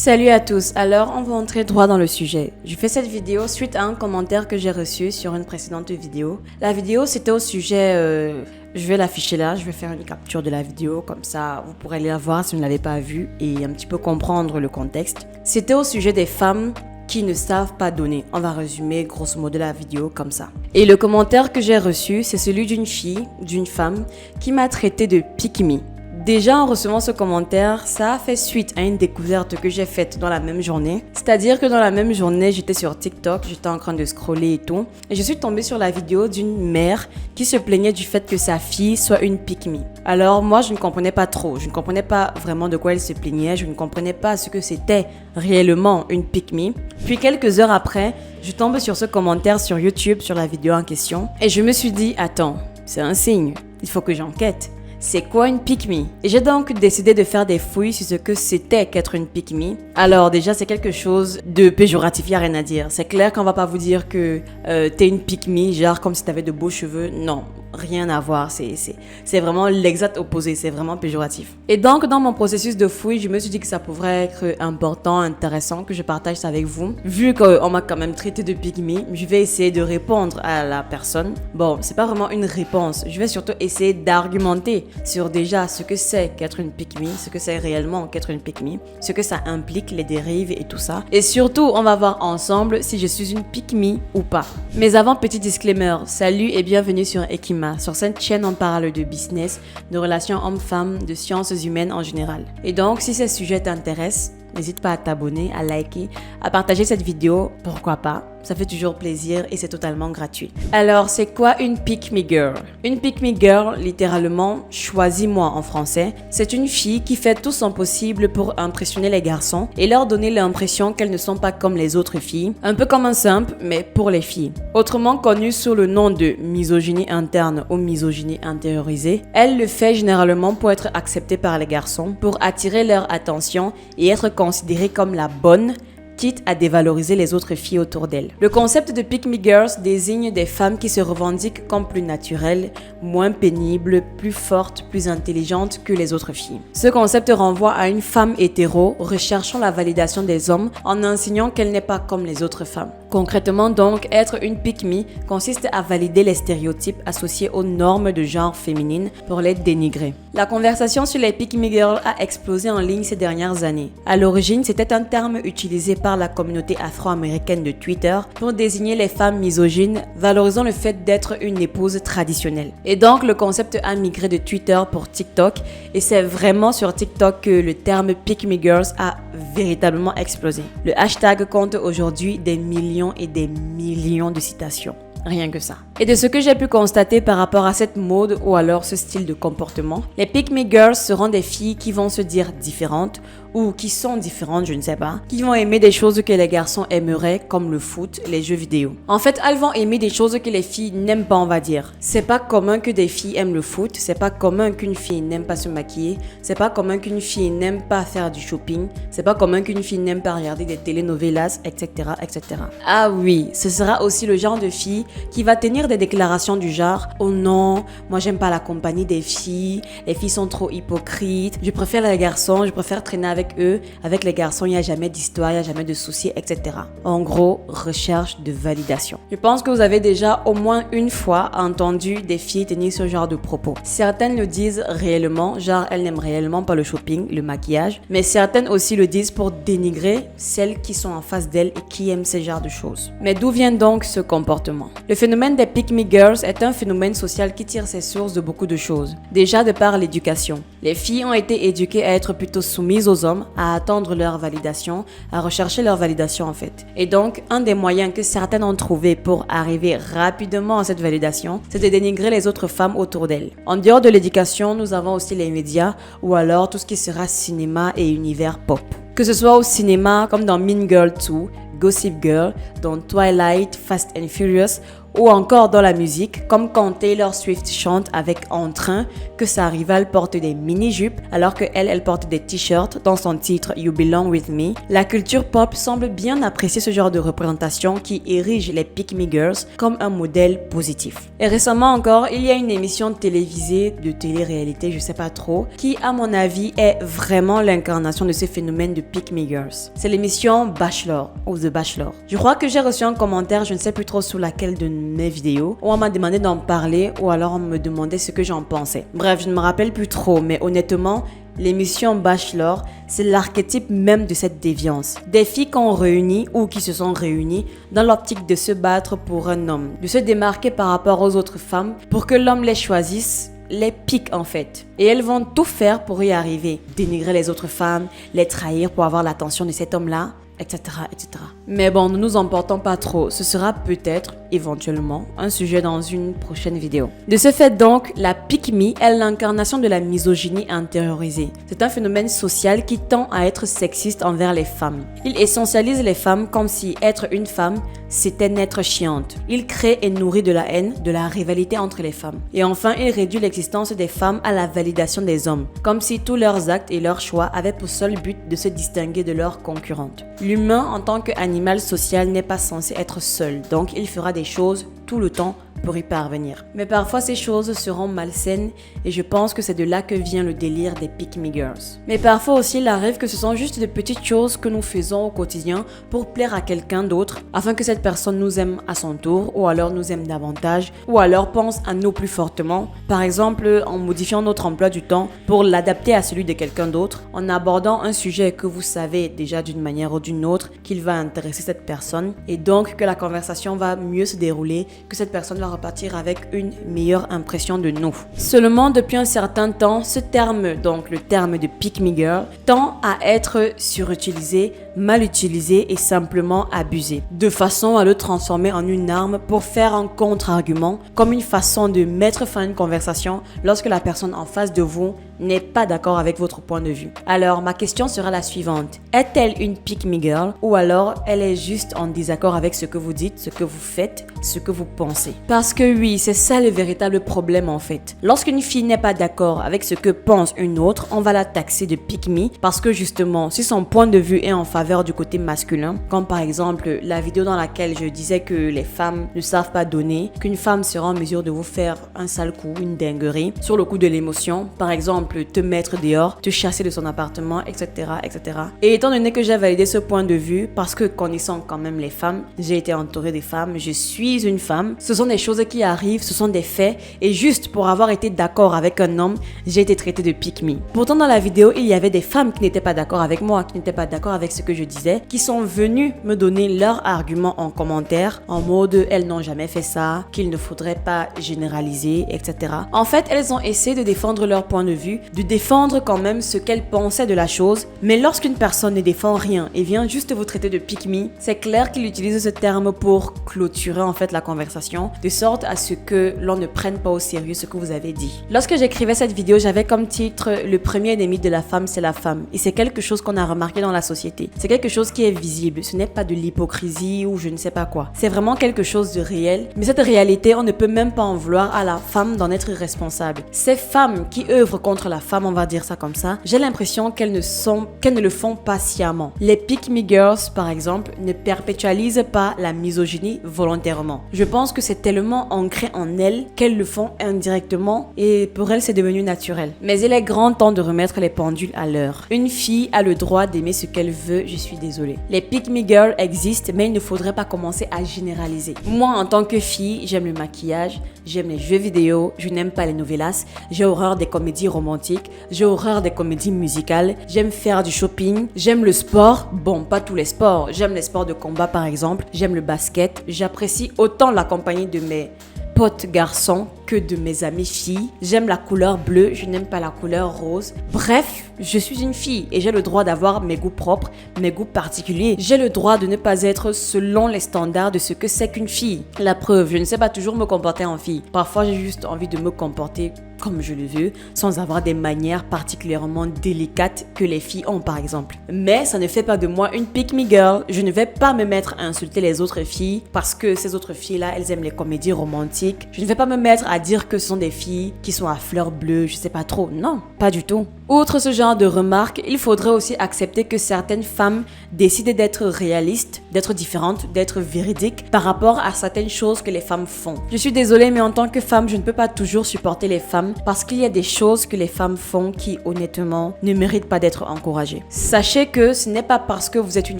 Salut à tous, alors on va entrer droit dans le sujet. Je fais cette vidéo suite à un commentaire que j'ai reçu sur une précédente vidéo. La vidéo c'était au sujet, je vais l'afficher là, je vais faire une capture de la vidéo, comme ça vous pourrez aller la voir si vous ne l'avez pas vue et un petit peu comprendre le contexte. C'était au sujet des femmes qui ne savent pas donner. On va résumer grosso modo la vidéo comme ça. Et le commentaire que j'ai reçu, c'est celui d'une femme qui m'a traité de pick me. Déjà, en recevant ce commentaire, ça a fait suite à une découverte que j'ai faite dans la même journée. C'est-à-dire que dans la même journée, j'étais sur TikTok, j'étais en train de scroller et tout. Et je suis tombée sur la vidéo d'une mère qui se plaignait du fait que sa fille soit une pick me. Alors moi, je ne comprenais pas trop. Je ne comprenais pas vraiment de quoi elle se plaignait. Je ne comprenais pas ce que c'était réellement une pick me. Puis quelques heures après, je tombe sur ce commentaire sur YouTube, sur la vidéo en question. Et je me suis dit, attends, c'est un signe. Il faut que j'enquête. C'est quoi une pick me? Et j'ai donc décidé de faire des fouilles sur ce que c'était qu'être une pick me. Alors déjà, c'est quelque chose de péjoratif, il n'y a rien à dire. C'est clair qu'on va pas vous dire que t'es une pick me, genre comme si t'avais de beaux cheveux. Non, rien à voir. C'est vraiment l'exact opposé, c'est vraiment péjoratif. Et donc, dans mon processus de fouille, je me suis dit que ça pourrait être important, intéressant, que je partage ça avec vous. Vu qu'on m'a quand même traité de pick me, je vais essayer de répondre à la personne. Bon, c'est pas vraiment une réponse. Je vais surtout essayer d'argumenter sur déjà ce que c'est qu'être une pick me, ce que c'est réellement qu'être une pick me, ce que ça implique, les dérives et tout ça. Et surtout, on va voir ensemble si je suis une pick me ou pas. Mais avant, petit disclaimer, salut et bienvenue sur Ekima. Sur cette chaîne, on parle de business, de relations hommes-femmes, de sciences humaines en général. Et donc, si ces sujets t'intéressent, n'hésite pas à t'abonner, à liker, à partager cette vidéo, pourquoi pas. Ça fait toujours plaisir et c'est totalement gratuit. Alors, c'est quoi une pick me girl? Une pick me girl, littéralement, choisis-moi en français, c'est une fille qui fait tout son possible pour impressionner les garçons et leur donner l'impression qu'elles ne sont pas comme les autres filles, un peu comme un simp, mais pour les filles. Autrement connue sous le nom de misogynie interne ou misogynie intériorisée, elle le fait généralement pour être acceptée par les garçons, pour attirer leur attention et être considérée comme la bonne, quitte à dévaloriser les autres filles autour d'elle. Le concept de pick me girls désigne des femmes qui se revendiquent comme plus naturelles, moins pénibles, plus fortes, plus intelligentes que les autres filles. Ce concept renvoie à une femme hétéro recherchant la validation des hommes en insinuant qu'elle n'est pas comme les autres femmes. Concrètement donc, être une pick me consiste à valider les stéréotypes associés aux normes de genre féminines pour les dénigrer. La conversation sur les pick me girls a explosé en ligne ces dernières années. À l'origine, c'était un terme utilisé par la communauté afro-américaine de Twitter pour désigner les femmes misogynes, valorisant le fait d'être une épouse traditionnelle. Et donc, le concept a migré de Twitter pour TikTok, et c'est vraiment sur TikTok que le terme pick me girls a véritablement explosé. Le hashtag compte aujourd'hui des millions et des millions de citations. Rien que ça. Et de ce que j'ai pu constater par rapport à cette mode ou alors ce style de comportement, les pick me girls seront des filles qui vont se dire différentes ou qui sont différentes, je ne sais pas, qui vont aimer des choses que les garçons aimeraient comme le foot, les jeux vidéo. En fait, elles vont aimer des choses que les filles n'aiment pas, on va dire. C'est pas commun que des filles aiment le foot, c'est pas commun qu'une fille n'aime pas se maquiller, c'est pas commun qu'une fille n'aime pas faire du shopping, c'est pas commun qu'une fille n'aime pas regarder des telenovelas, etc., etc. Ah oui, ce sera aussi le genre de fille qui va tenir des déclarations du genre « Oh non, moi j'aime pas la compagnie des filles, les filles sont trop hypocrites, je préfère les garçons, je préfère traîner avec eux, avec les garçons il n'y a jamais d'histoire, il n'y a jamais de soucis, etc. » En gros, recherche de validation. Je pense que vous avez déjà au moins une fois entendu des filles tenir ce genre de propos. Certaines le disent réellement, genre elles n'aiment réellement pas le shopping, le maquillage, mais certaines aussi le disent pour dénigrer celles qui sont en face d'elles et qui aiment ce genre de choses. Mais d'où vient donc ce comportement? Le phénomène des pick me girls est un phénomène social qui tire ses sources de beaucoup de choses. Déjà de par l'éducation. Les filles ont été éduquées à être plutôt soumises aux hommes, à attendre leur validation, à rechercher leur validation en fait. Et donc, un des moyens que certaines ont trouvé pour arriver rapidement à cette validation, c'est de dénigrer les autres femmes autour d'elles. En dehors de l'éducation, nous avons aussi les médias ou alors tout ce qui sera cinéma et univers pop. Que ce soit au cinéma comme dans Mean Girl 2, Gossip Girl, dans Twilight, Fast and Furious ou encore dans la musique, comme quand Taylor Swift chante avec entrain que sa rivale porte des mini-jupes alors qu'elle porte des t-shirts dans son titre You Belong With Me. La culture pop semble bien apprécier ce genre de représentation qui érige les pick me girls comme un modèle positif. Et récemment encore, il y a une émission télévisée, de télé-réalité, je sais pas trop, qui à mon avis est vraiment l'incarnation de ce phénomène de Pick Me Girls. C'est l'émission Bachelor ou The Bachelor. Je crois que j'ai reçu un commentaire, je ne sais plus trop sous laquelle de mes vidéos, où on m'a demandé d'en parler ou alors on me demandait ce que j'en pensais. Bref, je ne me rappelle plus trop, mais honnêtement, l'émission Bachelor, c'est l'archétype même de cette déviance. Des filles qu'on réunit ou qui se sont réunies dans l'optique de se battre pour un homme, de se démarquer par rapport aux autres femmes pour que l'homme les choisisse, les pique en fait. Et elles vont tout faire pour y arriver. Dénigrer les autres femmes, les trahir pour avoir l'attention de cet homme-là, etc., etc. Mais bon, ne nous emportons pas trop. Ce sera peut-être, éventuellement, un sujet dans une prochaine vidéo. De ce fait donc, la pick me est l'incarnation de la misogynie intériorisée. C'est un phénomène social qui tend à être sexiste envers les femmes. Il essentialise les femmes comme si être une femme, c'était n'être chiante. Il crée et nourrit de la haine, de la rivalité entre les femmes. Et enfin, il réduit l'existence des femmes à la validation des hommes, comme si tous leurs actes et leurs choix avaient pour seul but de se distinguer de leurs concurrentes. L'humain en tant qu'animal social n'est pas censé être seul, donc il fera des choses tout le temps pour y parvenir. Mais parfois ces choses seront malsaines et je pense que c'est de là que vient le délire des Pick Me Girls. Mais parfois aussi il arrive que ce sont juste de petites choses que nous faisons au quotidien pour plaire à quelqu'un d'autre afin que cette personne nous aime à son tour ou alors nous aime davantage ou alors pense à nous plus fortement. Par exemple en modifiant notre emploi du temps pour l'adapter à celui de quelqu'un d'autre, en abordant un sujet que vous savez déjà d'une manière ou d'une autre qu'il va intéresser cette personne et donc que la conversation va mieux se dérouler, que cette personne va repartir avec une meilleure impression de nous. Seulement, depuis un certain temps, ce terme, donc le terme de Pick Me Girl, tend à être surutilisé, mal utilisé et simplement abusé, de façon à le transformer en une arme pour faire un contre-argument, comme une façon de mettre fin à une conversation lorsque la personne en face de vous n'est pas d'accord avec votre point de vue. Alors, ma question sera la suivante. Est-elle une Pick Me Girl ou alors elle est juste en désaccord avec ce que vous dites, ce que vous faites, ce que vous pensez? Parce que oui, c'est ça le véritable problème en fait. Lorsqu'une fille n'est pas d'accord avec ce que pense une autre, on va la taxer de Pick Me parce que justement, si son point de vue est en faveur du côté masculin, comme par exemple la vidéo dans laquelle je disais que les femmes ne savent pas donner, qu'une femme sera en mesure de vous faire un sale coup, une dinguerie, sur le coup de l'émotion, par exemple te mettre dehors, te chasser de son appartement, etc., etc. Et étant donné que j'ai validé ce point de vue, parce que connaissant quand même les femmes, j'ai été entourée des femmes, je suis une femme, ce sont des choses qui arrivent, ce sont des faits, et juste pour avoir été d'accord avec un homme, j'ai été traitée de pick me. Pourtant dans la vidéo, il y avait des femmes qui n'étaient pas d'accord avec moi, qui n'étaient pas d'accord avec ce que je disais, qui sont venues me donner leurs arguments en commentaire, en mode elles n'ont jamais fait ça, qu'il ne faudrait pas généraliser, etc. En fait, elles ont essayé de défendre leur point de vue, de défendre quand même ce qu'elle pensait de la chose, mais lorsqu'une personne ne défend rien et vient juste vous traiter de pick me, c'est clair qu'il utilise ce terme pour clôturer en fait la conversation, de sorte à ce que l'on ne prenne pas au sérieux ce que vous avez dit. Lorsque j'écrivais cette vidéo, j'avais comme titre « Le premier ennemi de la femme, c'est la femme » et c'est quelque chose qu'on a remarqué dans la société. C'est quelque chose qui est visible, ce n'est pas de l'hypocrisie ou je ne sais pas quoi. C'est vraiment quelque chose de réel, mais cette réalité, on ne peut même pas en vouloir à la femme d'en être responsable. Ces femmes qui œuvrent contre la femme, on va dire ça comme ça, j'ai l'impression qu'elles ne le font pas sciemment. Les Pick Me Girls, par exemple, ne perpétualisent pas la misogynie volontairement. Je pense que c'est tellement ancré en elles qu'elles le font indirectement et pour elles c'est devenu naturel. Mais il est grand temps de remettre les pendules à l'heure. Une fille a le droit d'aimer ce qu'elle veut, je suis désolée. Les Pick Me Girls existent, mais il ne faudrait pas commencer à généraliser. Moi, en tant que fille, j'aime le maquillage, j'aime les jeux vidéo, je n'aime pas les novellas, j'ai horreur des comédies romantiques, j'ai horreur des comédies musicales, j'aime faire du shopping, j'aime le sport, bon pas tous les sports, j'aime les sports de combat par exemple, j'aime le basket, j'apprécie autant la compagnie de mes potes garçons que de mes amis filles. J'aime la couleur bleue, je n'aime pas la couleur rose. Bref, je suis une fille et j'ai le droit d'avoir mes goûts propres, mes goûts particuliers. J'ai le droit de ne pas être selon les standards de ce que c'est qu'une fille. La preuve, je ne sais pas toujours me comporter en fille. Parfois, j'ai juste envie de me comporter comme je le veux, sans avoir des manières particulièrement délicates que les filles ont par exemple. Mais ça ne fait pas de moi une pick me girl. Je ne vais pas me mettre à insulter les autres filles parce que ces autres filles-là, elles aiment les comédies romantiques. Je ne vais pas me mettre à dire que ce sont des filles qui sont à fleurs bleues, je sais pas trop. Non, pas du tout. Outre ce genre de remarques, il faudrait aussi accepter que certaines femmes décident d'être réalistes, d'être différentes, d'être véridiques par rapport à certaines choses que les femmes font. Je suis désolée, mais en tant que femme, je ne peux pas toujours supporter les femmes parce qu'il y a des choses que les femmes font qui, honnêtement, ne méritent pas d'être encouragées. Sachez que ce n'est pas parce que vous êtes une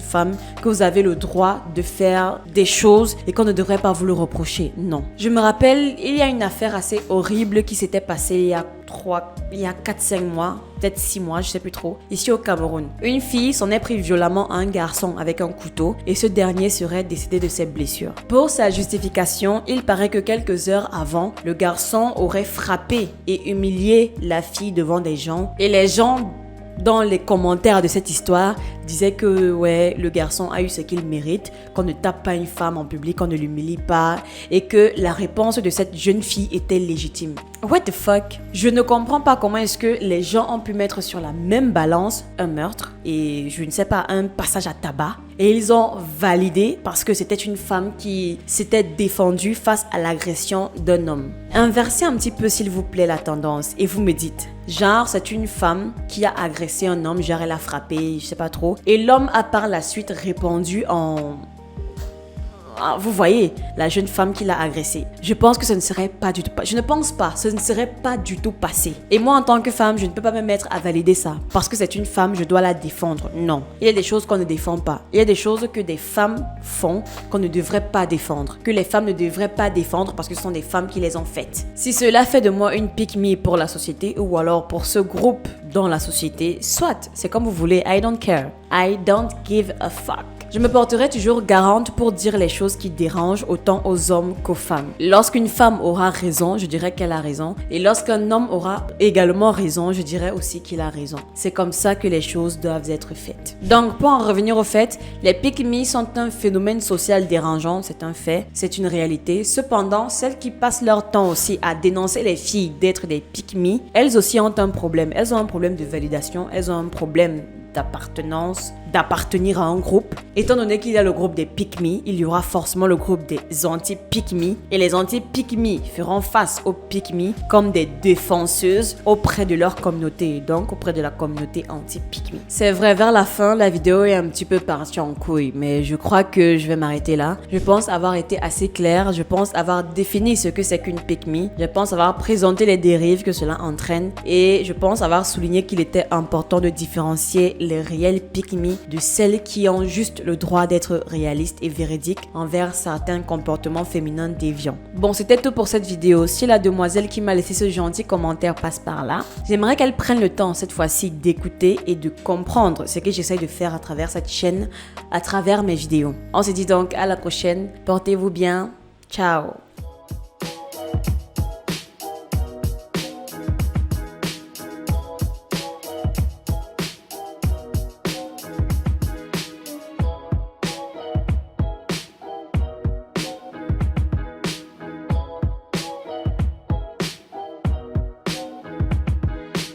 femme que vous avez le droit de faire des choses et qu'on ne devrait pas vous le reprocher. Non. Je me rappelle, il y a une affaire assez horrible qui s'était passée il y a 4-5 mois, peut-être 6 mois, je sais plus trop, ici au Cameroun. Une fille s'en est pris violemment à un garçon avec un couteau et ce dernier serait décédé de ses blessures. Pour sa justification, il paraît que quelques heures avant, le garçon aurait frappé et humilié la fille devant des gens et les gens dans les commentaires de cette histoire disaient que ouais, le garçon a eu ce qu'il mérite, qu'on ne tape pas une femme en public, qu'on ne l'humilie pas et que la réponse de cette jeune fille était légitime. What the fuck? Je ne comprends pas comment est-ce que les gens ont pu mettre sur la même balance un meurtre et je ne sais pas, un passage à tabac et ils ont validé parce que c'était une femme qui s'était défendue face à l'agression d'un homme. Inversez un petit peu s'il vous plaît la tendance et vous me dites, genre c'est une femme qui a agressé un homme, genre elle a frappé, je sais pas trop, et l'homme a par la suite répondu en... Vous voyez, la jeune femme qui l'a agressée. Je pense que ce ne serait pas du tout... Je ne pense pas, ce ne serait pas du tout passé. Et moi, en tant que femme, je ne peux pas me mettre à valider ça. Parce que c'est une femme, je dois la défendre. Non. Il y a des choses qu'on ne défend pas. Il y a des choses que des femmes font qu'on ne devrait pas défendre. Que les femmes ne devraient pas défendre parce que ce sont des femmes qui les ont faites. Si cela fait de moi une pick-me pour la société ou alors pour ce groupe dans la société, soit, c'est comme vous voulez, I don't care. I don't give a fuck. Je me porterai toujours garante pour dire les choses qui dérangent autant aux hommes qu'aux femmes. Lorsqu'une femme aura raison, je dirais qu'elle a raison. Et lorsqu'un homme aura également raison, je dirais aussi qu'il a raison. C'est comme ça que les choses doivent être faites. Donc, pour en revenir au fait, les pick-me sont un phénomène social dérangeant, c'est un fait, c'est une réalité. Cependant, celles qui passent leur temps aussi à dénoncer les filles d'être des pick-me, elles aussi ont un problème. Elles ont un problème de validation, elles ont un problème d'appartenance, d'appartenir à un groupe. Étant donné qu'il y a le groupe des pick-me, il y aura forcément le groupe des anti-pick-me et les anti-pick-me feront face aux pick-me comme des défenseuses auprès de leur communauté, donc auprès de la communauté anti-pick-me. C'est vrai, vers la fin, la vidéo est un petit peu partie en couille, mais je crois que je vais m'arrêter là. Je pense avoir été assez claire, je pense avoir défini ce que c'est qu'une pick-me, je pense avoir présenté les dérives que cela entraîne et je pense avoir souligné qu'il était important de différencier les réels pick-me de celles qui ont juste le droit d'être réalistes et véridiques envers certains comportements féminins déviants. Bon, c'était tout pour cette vidéo. Si la demoiselle qui m'a laissé ce gentil commentaire passe par là, j'aimerais qu'elle prenne le temps cette fois-ci d'écouter et de comprendre ce que j'essaye de faire à travers cette chaîne, à travers mes vidéos. On se dit donc à la prochaine. Portez-vous bien. Ciao.